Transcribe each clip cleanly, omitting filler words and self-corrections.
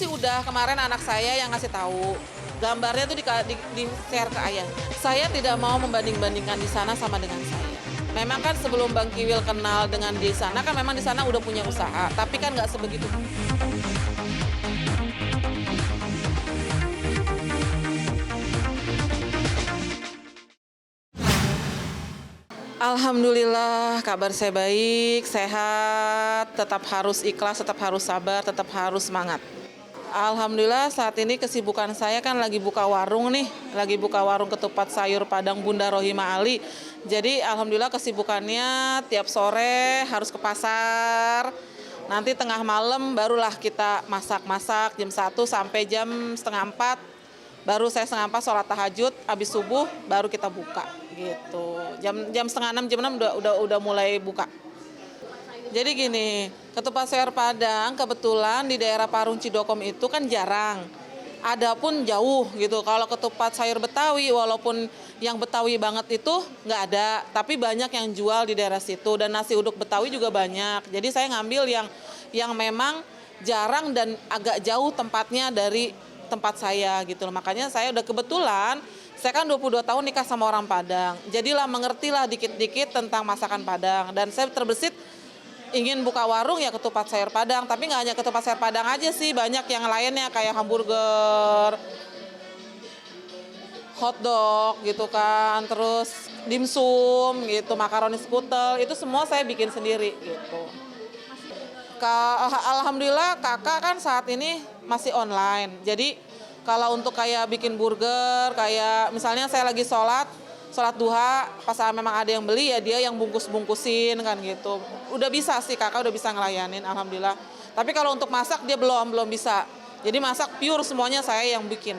sih udah, kemarin anak saya yang ngasih tahu. Gambarnya tuh di-share ke ayah. Saya tidak mau membanding-bandingkan di sana sama dengan saya. Memang kan sebelum Bang Kiwil kenal dengan di sana kan memang di sana udah punya usaha, tapi kan nggak sebegitu. Alhamdulillah kabar saya baik, sehat, tetap harus ikhlas, tetap harus sabar, tetap harus semangat. Alhamdulillah saat ini kesibukan saya kan lagi buka warung nih, lagi buka warung ketupat sayur Padang Bunda Rohimah Ali. Jadi alhamdulillah kesibukannya tiap sore harus ke pasar. Nanti tengah malam barulah kita masak-masak jam 1 sampai jam setengah 4. Baru saya setengah 4 sholat tahajud, habis subuh baru kita buka gitu. Jam setengah 6 jam 6 udah mulai buka. Jadi gini, ketupat sayur Padang kebetulan di daerah Parung Cidokom itu kan jarang. Ada pun jauh gitu. Kalau ketupat sayur Betawi walaupun yang Betawi banget itu nggak ada, tapi banyak yang jual di daerah situ dan nasi uduk Betawi juga banyak. Jadi saya ngambil yang memang jarang dan agak jauh tempatnya dari tempat saya gitu loh. Makanya saya udah kebetulan, saya kan 22 tahun nikah sama orang Padang. Jadilah mengertilah dikit-dikit tentang masakan Padang. Dan saya terbesit ingin buka warung ya ketupat sayur Padang. Tapi nggak hanya ketupat sayur Padang aja sih, banyak yang lainnya kayak hamburger, hotdog gitu kan, terus dimsum gitu, makaroni skutel, itu semua saya bikin sendiri gitu. Alhamdulillah kakak kan saat ini masih online. Jadi kalau untuk kayak bikin burger, kayak misalnya saya lagi sholat duha, pas memang ada yang beli ya dia yang bungkus-bungkusin kan gitu. Udah bisa sih kakak, udah bisa ngelayanin alhamdulillah. Tapi kalau untuk masak dia belum bisa. Jadi masak pure semuanya saya yang bikin.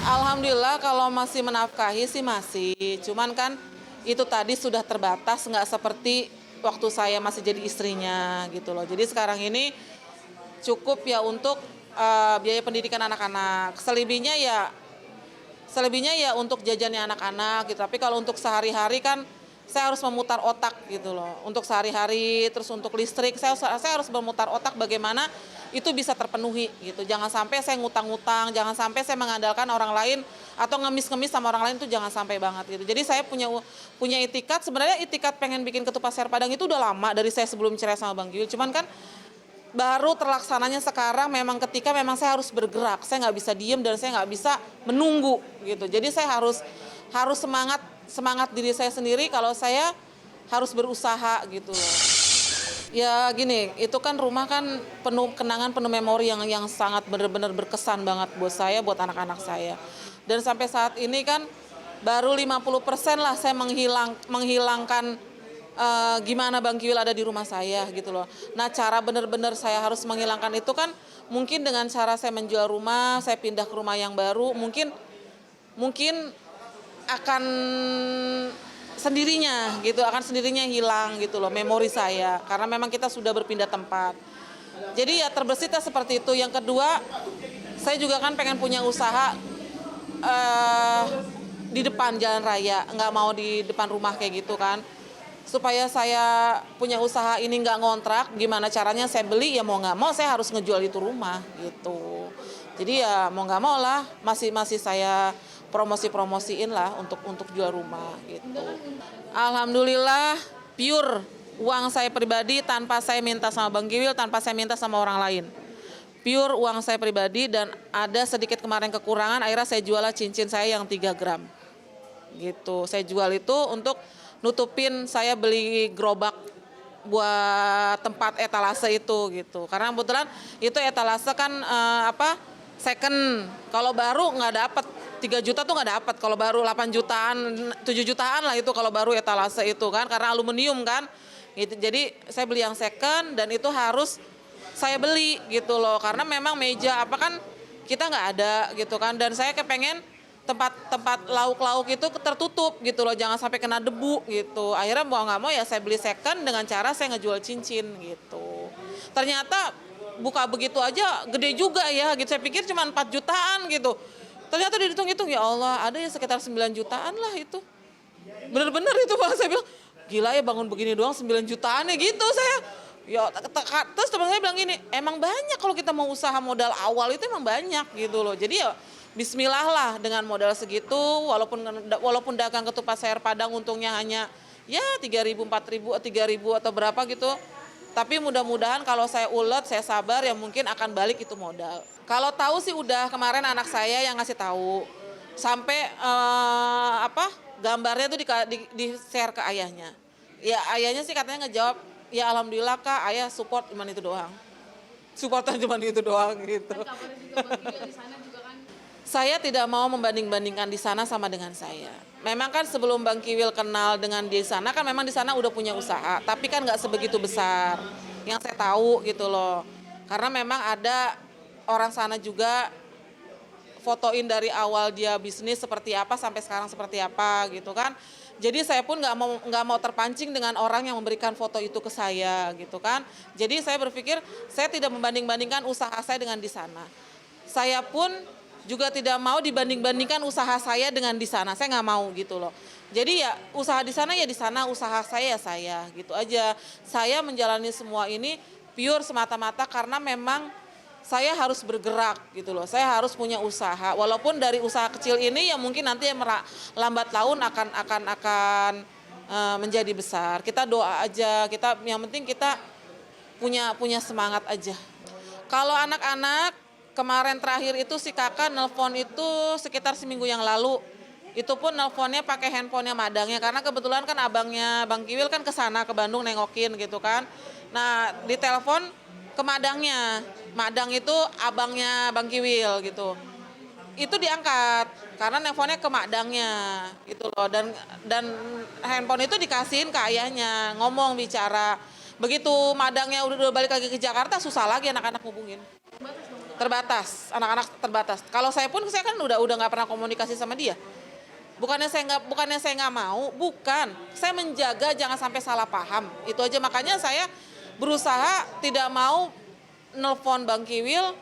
Alhamdulillah kalau masih menafkahi sih masih. Cuman kan itu tadi sudah terbatas, nggak seperti waktu saya masih jadi istrinya gitu loh. Jadi sekarang ini cukup ya untuk biaya pendidikan anak-anak. Selebihnya ya untuk jajannya anak-anak gitu. Tapi kalau untuk sehari-hari kan saya harus memutar otak gitu loh. Untuk sehari-hari, terus untuk listrik saya harus memutar otak bagaimana itu bisa terpenuhi gitu. Jangan sampai saya ngutang-ngutang, jangan sampai saya mengandalkan orang lain atau ngemis-ngemis sama orang lain, itu jangan sampai banget gitu. Jadi saya punya itikat, sebenarnya itikat pengen bikin ketupat sayur Padang itu udah lama dari saya sebelum cerai sama Bang Kiwil. Cuman kan baru terlaksananya sekarang memang ketika memang saya harus bergerak. Saya nggak bisa diem dan saya nggak bisa menunggu gitu. Jadi saya harus semangat diri saya sendiri kalau saya harus berusaha gitu loh. Ya gini, itu kan rumah kan penuh kenangan, penuh memori yang sangat benar-benar berkesan banget buat saya, buat anak-anak saya. Dan sampai saat ini kan baru 50% lah saya menghilangkan gimana Bang Kiwil ada di rumah saya gitu loh. Nah cara benar-benar saya harus menghilangkan itu kan mungkin dengan cara saya menjual rumah, saya pindah ke rumah yang baru, mungkin akan sendirinya hilang gitu loh memori saya, karena memang kita sudah berpindah tempat. Jadi ya terbersihnya seperti itu. Yang kedua, saya juga kan pengen punya usaha di depan jalan raya, nggak mau di depan rumah kayak gitu kan. Supaya saya punya usaha ini nggak ngontrak, gimana caranya saya beli, ya mau nggak mau saya harus ngejual itu rumah gitu. Jadi ya mau nggak mau lah, masih saya promosiin lah untuk jual rumah gitu. Alhamdulillah pure uang saya pribadi, tanpa saya minta sama Bang Kiwil, tanpa saya minta sama orang lain. Pure uang saya pribadi, dan ada sedikit kemarin kekurangan, akhirnya saya jual cincin saya yang 3 gram. Gitu. Saya jual itu untuk nutupin saya beli gerobak buat tempat etalase itu gitu. Karena kebetulan itu etalase kan second. Kalau baru nggak dapat 3 juta tuh nggak dapat. Kalau baru 8 jutaan, 7 jutaan lah itu kalau baru etalase itu kan, karena aluminium kan. Gitu. Jadi saya beli yang second dan itu harus saya beli gitu loh. Karena memang meja apa kan kita nggak ada gitu kan, dan saya kepengen tempat lauk-lauk itu tertutup gitu loh, jangan sampai kena debu gitu. Akhirnya mau nggak mau ya saya beli second dengan cara saya ngejual cincin gitu. Ternyata buka begitu aja gede juga ya gitu. Saya pikir cuma 4 jutaan gitu. Ternyata dihitung-hitung ya Allah ada ya sekitar 9 jutaan lah itu. Bener-bener itu Bang, saya bilang gila ya bangun begini doang 9 jutaan ya gitu. Saya Ya, terus teman saya bilang gini, emang banyak kalau kita mau usaha modal awal itu emang banyak gitu loh. Jadi ya bismillah lah dengan modal segitu, walaupun dagang ketupat sayur Padang untungnya hanya ya 3.000, 4.000, 3.000 atau berapa gitu. Tapi mudah-mudahan kalau saya ulet, saya sabar ya mungkin akan balik itu modal. Kalau tahu sih udah kemarin anak saya yang ngasih tahu. Sampai gambarnya tuh di-share ke ayahnya. Ya ayahnya sih katanya ngejawab, ya alhamdulillah Kak, ayah support cuman itu doang. Supportan cuman itu doang gitu. Kan kabarnya juga Bang Kiwil di sana juga kan. Saya tidak mau membanding-bandingkan di sana sama dengan saya. Memang kan sebelum Bang Kiwil kenal dengan di sana kan memang di sana udah punya usaha, tapi kan nggak sebegitu besar. Yang saya tahu gitu loh. Karena memang ada orang sana juga fotoin dari awal dia bisnis seperti apa sampai sekarang seperti apa gitu kan. Jadi saya pun nggak mau terpancing dengan orang yang memberikan foto itu ke saya gitu kan. Jadi saya berpikir saya tidak membanding-bandingkan usaha saya dengan di sana. Saya pun juga tidak mau dibanding-bandingkan usaha saya dengan di sana. Saya nggak mau gitu loh. Jadi ya usaha di sana ya di sana, usaha saya ya saya gitu aja. Saya menjalani semua ini pure semata-mata karena memang saya harus bergerak gitu loh. Saya harus punya usaha. Walaupun dari usaha kecil ini ya mungkin nanti yang lambat laun akan menjadi besar. Kita doa aja. Yang penting kita punya semangat aja. Kalau anak-anak kemarin terakhir itu si kakak nelpon itu sekitar seminggu yang lalu. Itu pun nelponnya pakai handphonenya madangnya karena kebetulan kan abangnya Bang Kiwil kan ke sana ke Bandung nengokin gitu kan. Nah, di telepon ke madangnya. Madang itu abangnya Bang Kiwil gitu. Itu diangkat karena nelponnya ke madangnya gitu loh dan handphone itu dikasihin ke ayahnya, ngomong bicara. Begitu madangnya udah balik lagi ke Jakarta susah lagi anak-anak hubungin. Terbatas, anak-anak terbatas. Kalau saya pun saya kan udah nggak pernah komunikasi sama dia. Bukannya saya nggak mau, bukan. Saya menjaga jangan sampai salah paham. Itu aja makanya saya berusaha tidak mau nelpon Bang Kiwil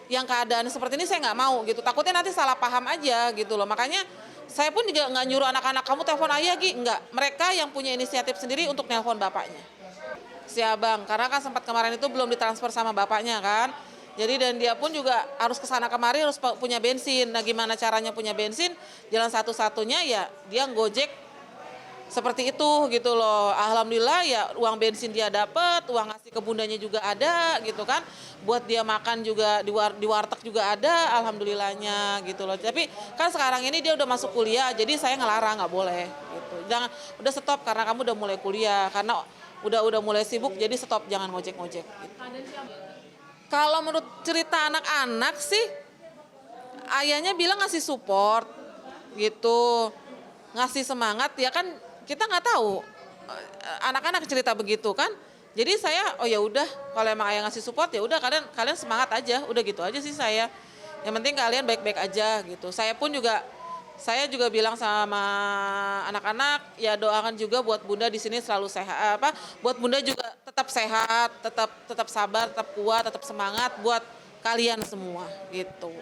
yang keadaan seperti ini saya nggak mau gitu. Takutnya nanti salah paham aja gitu loh. Makanya saya pun juga nggak nyuruh anak-anak kamu telepon ayah Gi, nggak. Mereka yang punya inisiatif sendiri untuk nelpon bapaknya. Si abang, karena kan sempat kemarin itu belum ditransfer sama bapaknya kan. Jadi dan dia pun juga harus kesana kemari harus punya bensin. Nah gimana caranya punya bensin? Jalan satu-satunya ya dia Gojek seperti itu gitu loh. Alhamdulillah ya uang bensin dia dapat, uang ngasih ke bundanya juga ada gitu kan. Buat dia makan juga di warteg juga ada, alhamdulillahnya gitu loh. Tapi kan sekarang ini dia udah masuk kuliah, jadi saya ngelarang nggak boleh gitu. Jangan udah stop karena kamu udah mulai kuliah, karena udah mulai sibuk jadi stop jangan ngojek-ngojek. Gitu. Kalau menurut cerita anak-anak sih ayahnya bilang ngasih support gitu, ngasih semangat ya kan kita nggak tahu anak-anak cerita begitu kan. Jadi saya oh ya udah kalau emang ayah ngasih support ya udah kalian semangat aja, udah gitu aja sih saya. Yang penting kalian baik-baik aja gitu. Saya juga bilang sama anak-anak ya doakan juga buat Bunda di sini selalu sehat buat Bunda juga tetap sehat, tetap sabar, tetap kuat, tetap semangat buat kalian semua gitu.